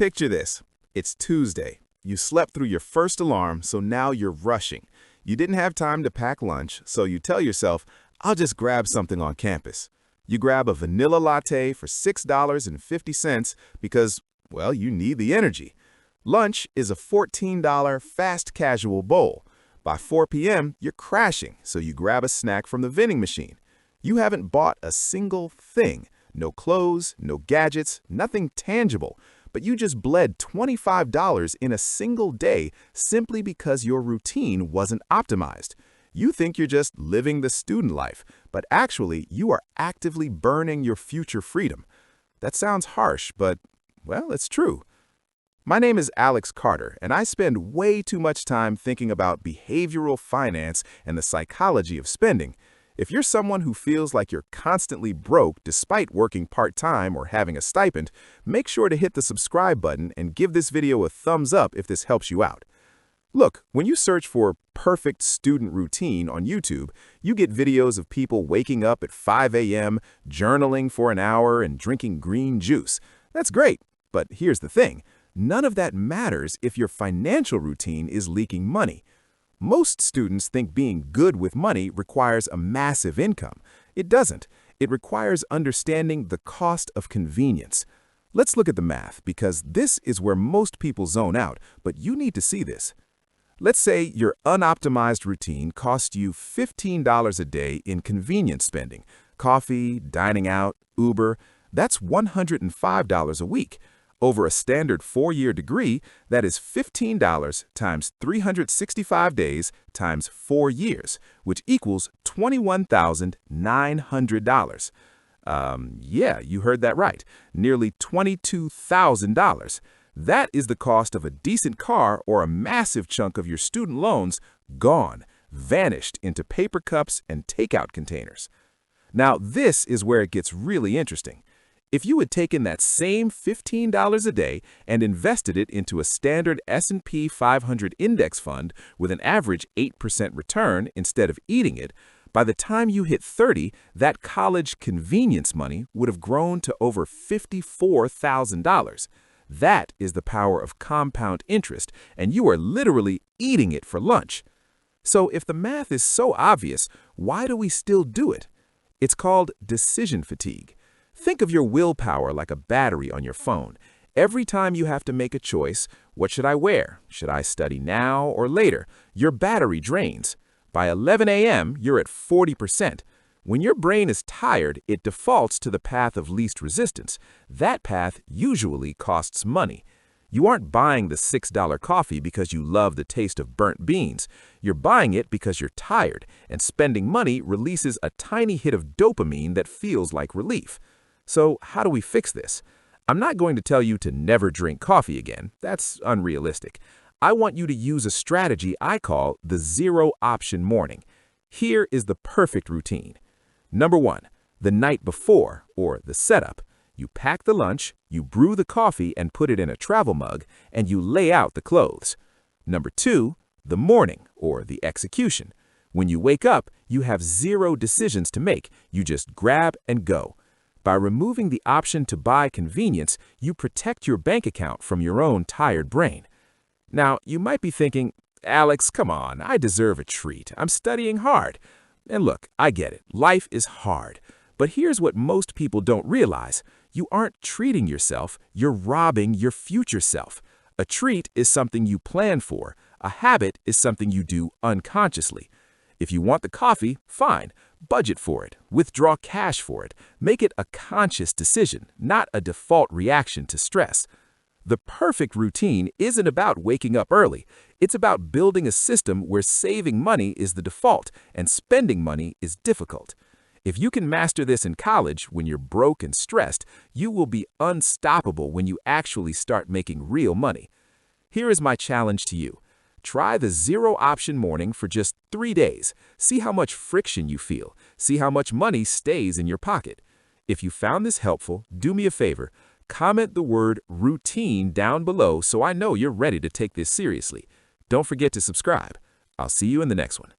Picture this. It's Tuesday. You slept through your first alarm, so now you're rushing. You didn't have time to pack lunch, so you tell yourself, I'll just grab something on campus. You grab a vanilla latte for $6.50 because, well, you need the energy. Lunch is a $14 fast casual bowl. By 4 p.m., you're crashing, so you grab a snack from the vending machine. You haven't bought a single thing. No clothes, no gadgets, nothing tangible. But you just bled $25 in a single day simply because your routine wasn't optimized. You think you're just living the student life, but actually you are actively burning your future freedom. That sounds harsh, but, well, it's true. My name is Alex Carter, and I spend way too much time thinking about behavioral finance and the psychology of spending. If you're someone who feels like you're constantly broke despite working part-time or having a stipend, make sure to hit the subscribe button and give this video a thumbs up if this helps you out. Look, when you search for perfect student routine on YouTube, you get videos of people waking up at 5 a.m., journaling for an hour, and drinking green juice. That's great, but here's the thing. None of that matters if your financial routine is leaking money. Most students think being good with money requires a massive income. It doesn't. It requires understanding the cost of convenience. Let's look at the math, because this is where most people zone out, but you need to see this. Let's say your unoptimized routine costs you $15 a day in convenience spending. Coffee, dining out, Uber, that's $105 a week. Over a standard 4-year degree, that is $15 times 365 days times 4 years, which equals $21,900. Yeah, you heard that right. Nearly $22,000. That is the cost of a decent car or a massive chunk of your student loans gone, vanished into paper cups and takeout containers. Now, this is where it gets really interesting. If you had taken that same $15 a day and invested it into a standard S&P 500 index fund with an average 8% return instead of eating it, by the time you hit 30, that college convenience money would have grown to over $54,000. That is the power of compound interest, and you are literally eating it for lunch. So if the math is so obvious, why do we still do it? It's called decision fatigue. Think of your willpower like a battery on your phone. Every time you have to make a choice, what should I wear? Should I study now or later? Your battery drains. By 11 a.m., you're at 40%. When your brain is tired, it defaults to the path of least resistance. That path usually costs money. You aren't buying the $6 coffee because you love the taste of burnt beans. You're buying it because you're tired, and spending money releases a tiny hit of dopamine that feels like relief. So how do we fix this? I'm not going to tell you to never drink coffee again. That's unrealistic. I want you to use a strategy I call the zero-option morning. Here is the perfect routine. Number 1, the night before, or the setup. You pack the lunch, you brew the coffee and put it in a travel mug, and you lay out the clothes. Number 2, the morning, or the execution. When you wake up, you have 0 decisions to make. You just grab and go. By removing the option to buy convenience, you protect your bank account from your own tired brain. Now, you might be thinking, Alex, come on, I deserve a treat. I'm studying hard. And look, I get it. Life is hard. But here's what most people don't realize. You aren't treating yourself, you're robbing your future self. A treat is something you plan for. A habit is something you do unconsciously. If you want the coffee, fine. Budget for it. Withdraw cash for it. Make it a conscious decision, not a default reaction to stress. The perfect routine isn't about waking up early. It's about building a system where saving money is the default and spending money is difficult. If you can master this in college when you're broke and stressed, you will be unstoppable when you actually start making real money. Here is my challenge to you. Try the zero-option morning for just 3 days. See how much friction you feel. See how much money stays in your pocket. If you found this helpful, do me a favor. Comment the word routine down below so I know you're ready to take this seriously. Don't forget to subscribe. I'll see you in the next one.